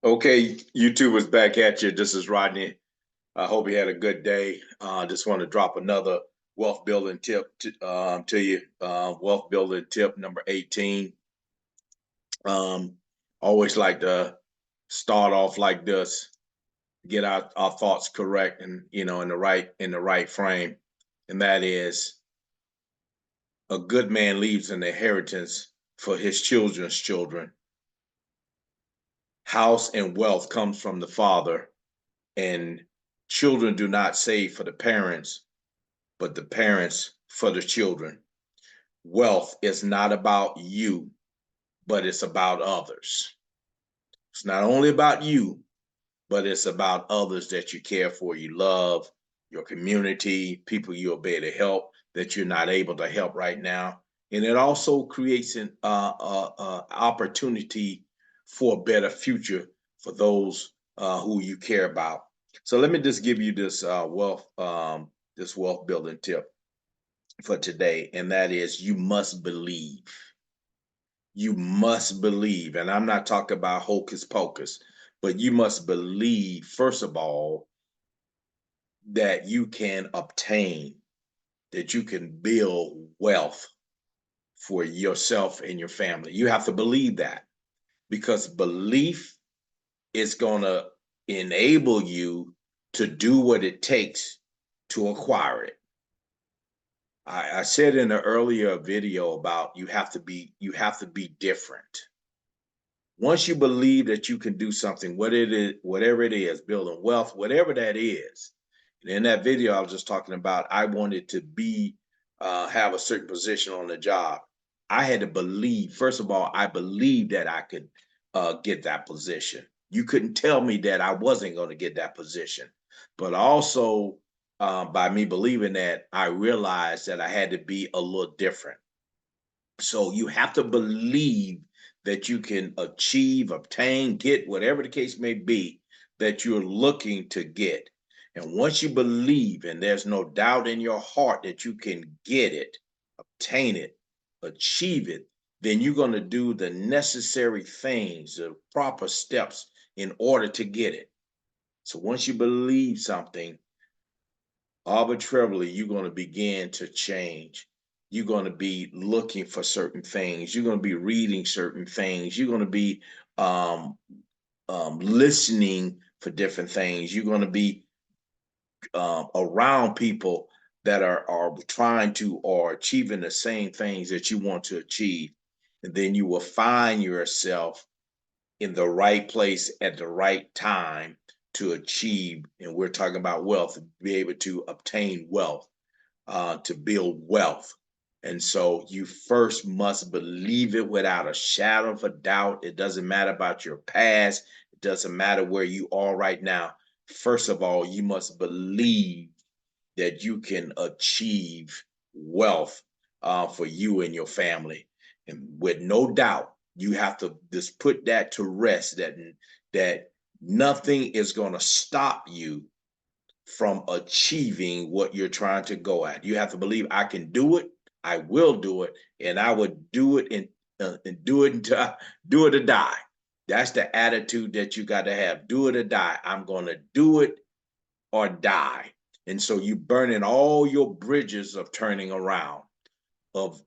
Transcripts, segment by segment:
Okay, YouTubers back at you. This is Rodney. I hope you had a good day. Just want to drop another wealth building tip to you. Wealth building tip number 18. Um, Always like to start off like this, get our thoughts correct and in the right frame. And that is a good man leaves an inheritance for his children's children. House and wealth comes from the father, and children do not save for the parents, but the parents for the children. Wealth is not about you, but it's about others. It's not only about you, but it's about others that you care for, you love, your community, people you'll be able to help that you're not able to help right now. And it also creates an opportunity for a better future for those who you care about. So let me just give you this wealth building tip for today, and that is you must believe. You must believe, and I'm not talking about hocus pocus, but you must believe, first of all, that you can obtain, that you can build wealth for yourself and your family. You have to believe that, because belief is going to enable you to do what it takes to acquire it. I said in an earlier video about you have to be different. Once you believe that you can do something, whatever it is, building wealth, whatever that is. And in that video, I was just talking about I wanted to have a certain position on the job. I had to believe, first of all, I believed that I could get that position. You couldn't tell me that I wasn't going to get that position. But also, by me believing that, I realized that I had to be a little different. So you have to believe that you can achieve, obtain, get whatever the case may be that you're looking to get. And once you believe, and there's no doubt in your heart that you can get it, obtain it, achieve it, then you're going to do the necessary things, the proper steps in order to get it. So once you believe something, arbitrarily, you're going to begin to change. You're going to be looking for certain things. You're going to be reading certain things. You're going to be um, listening for different things. You're going to be around people that are trying to or achieving the same things that you want to achieve. And then you will find yourself in the right place at the right time to achieve. And we're talking about wealth, to be able to obtain wealth, to build wealth. And so you first must believe it without a shadow of a doubt. It doesn't matter about your past. It doesn't matter where you are right now. First of all, you must believe that you can achieve wealth for you and your family. And with no doubt, you have to just put that to rest, that nothing is going to stop you from achieving what you're trying to go at. You have to believe I can do it, I will do it, and I would do it and do it until do it or die. That's the attitude that you got to have. Do it or die. I'm going to do it or die. And so you burning all your bridges of turning around, of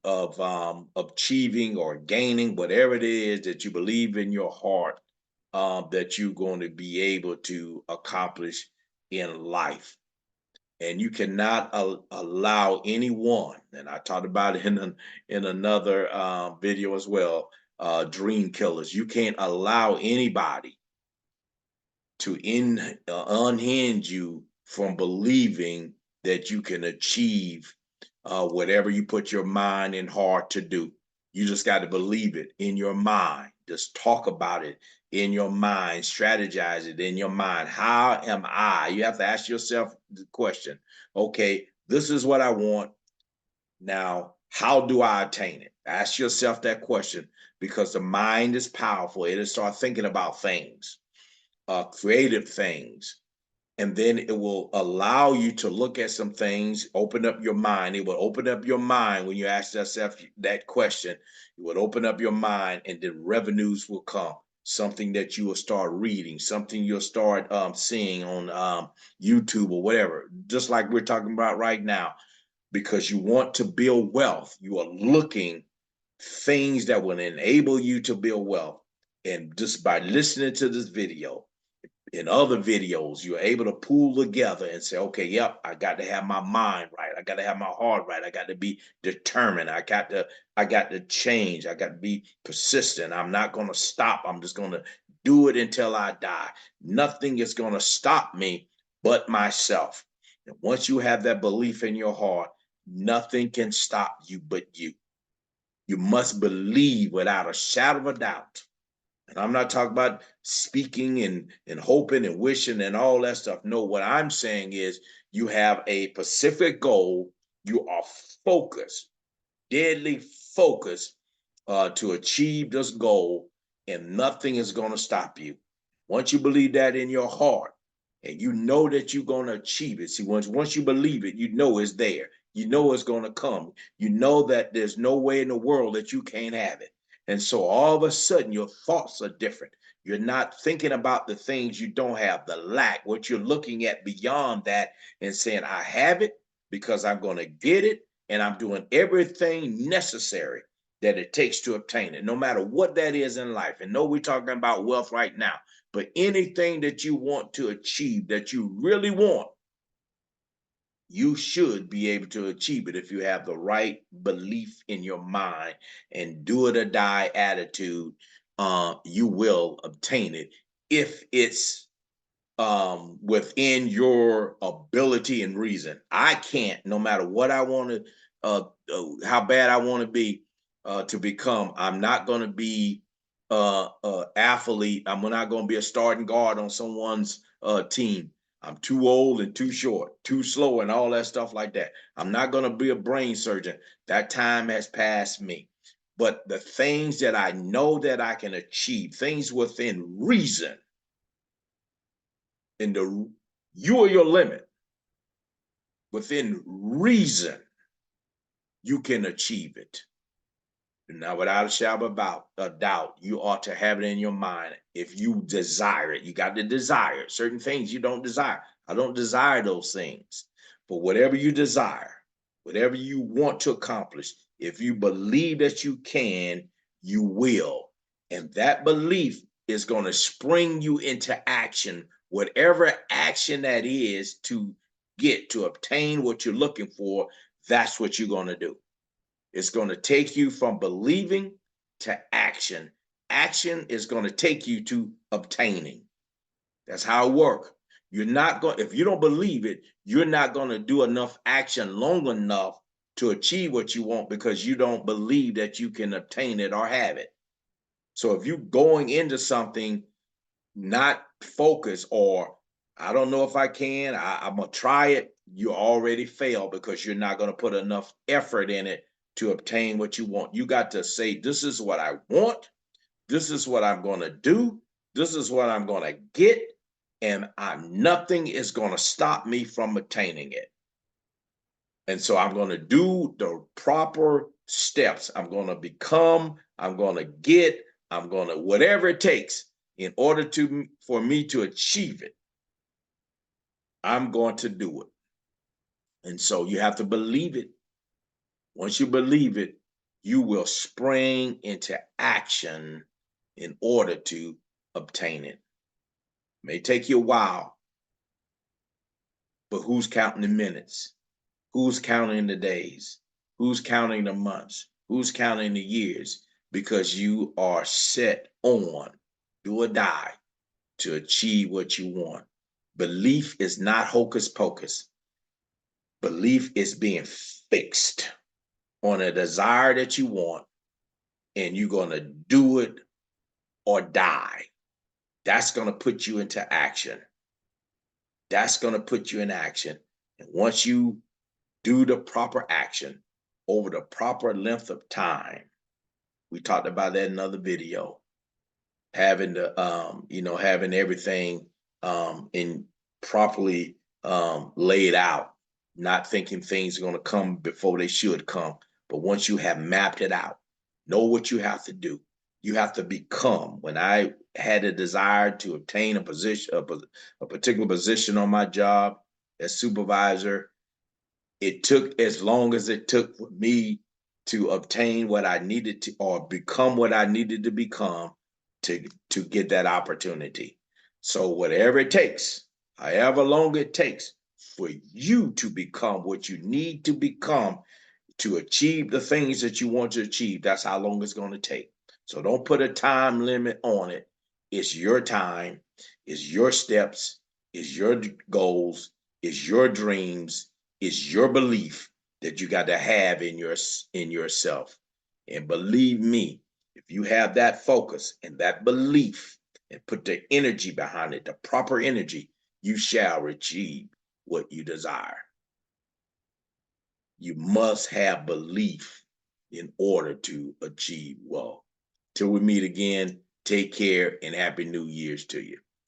achieving or gaining whatever it is that you believe in your heart that you're going to be able to accomplish in life. And you cannot allow anyone, and I talked about it in another video as well, dream killers. You can't allow anybody to unhinge you from believing that you can achieve whatever you put your mind and heart to do. You just got to believe it in your mind. Just talk about it in your mind, strategize it in your mind. How am I? You have to ask yourself the question, okay, this is what I want. Now, how do I attain it? Ask yourself that question, because the mind is powerful. It'll start thinking about things, creative things, and then it will allow you to look at some things, open up your mind. It will open up your mind when you ask yourself that question. It would open up your mind, and then revenues will come. something that you will start reading, something you'll start seeing on YouTube or whatever, just like we're talking about right now, because you want to build wealth. You are looking things that will enable you to build wealth. And just by listening to this video, in other videos, you're able to pull together and say, okay, yep, I got to have my mind right. I got to have my heart right. I got to be determined. I got to change. I got to be persistent. I'm not going to stop. I'm just going to do it until I die. Nothing is going to stop me but myself. And once you have that belief in your heart, nothing can stop you but you. You must believe without a shadow of a doubt. And I'm not talking about speaking and hoping and wishing and all that stuff. No, what I'm saying is you have a specific goal. You are focused, deadly focused to achieve this goal, and nothing is going to stop you. Once you believe that in your heart, and you know that you're going to achieve it. See, once you believe it, you know it's there. You know it's going to come. You know that there's no way in the world that you can't have it. And so all of a sudden, your thoughts are different. You're not thinking about the things you don't have, the lack, what you're looking at beyond that and saying, I have it because I'm going to get it and I'm doing everything necessary that it takes to obtain it, no matter what that is in life. And no, we're talking about wealth right now, but anything that you want to achieve, that you really want, you should be able to achieve it if you have the right belief in your mind and do it or die attitude. You will obtain it if it's within your ability and reason. I can't, no matter what I want to, how bad I want to become. I'm not going to be athlete. I'm not going to be a starting guard on someone's team. I'm too old and too short, too slow, and all that stuff like that. I'm not going to be a brain surgeon. That time has passed me. But the things that I know that I can achieve, things within reason, in the you are your limit. Within reason, you can achieve it. Now, without a shadow of a doubt, you ought to have it in your mind. If you desire it, you got to desire certain things you don't desire. I don't desire those things. But whatever you desire, whatever you want to accomplish, if you believe that you can, you will. And that belief is going to spring you into action, whatever action that is to obtain what you're looking for. That's what you're going to do. It's going to take you from believing to action. Action is going to take you to obtaining. That's how it works. You're not going, if you don't believe it, you're not going to do enough action long enough to achieve what you want because you don't believe that you can obtain it or have it. So if you're going into something not focused, or I don't know if I can, I'm going to try it, you already fail because you're not going to put enough effort in it to obtain what you want. You got to say, this is what I want. This is what I'm going to do. This is what I'm going to get. And nothing is going to stop me from attaining it. And so I'm going to do the proper steps. I'm going to become, I'm going to get, I'm going to, whatever it takes in order for me to achieve it, I'm going to do it. And so you have to believe it. Once you believe it, you will spring into action in order to obtain it. It may take you a while, but who's counting the minutes? Who's counting the days? Who's counting the months? Who's counting the years? Because you are set on, do or die, to achieve what you want. Belief is not hocus pocus. Belief is being fixed on a desire that you want, and you're going to do it or die. That's going to put you into action. That's going to put you in action. And once you do the proper action over the proper length of time, we talked about that in another video, having the, having everything in properly laid out, not thinking things are going to come before they should come. But once you have mapped it out, know what you have to do, You have to become. When I had a desire to obtain a position, a particular position on my job as supervisor, it took as long as it took for me to obtain what I needed to, or become what I needed to become to get that opportunity. So whatever it takes, however long it takes for you to become what you need to become to achieve the things that you want to achieve, that's how long it's going to take. So don't put a time limit on it. It's your time, it's your steps, it's your goals, it's your dreams, it's your belief that you got to have in yourself. And believe me, if you have that focus and that belief and put the energy behind it, the proper energy, you shall achieve what you desire. You must have belief in order to achieve well. Till we meet again, take care and happy New Year's to you.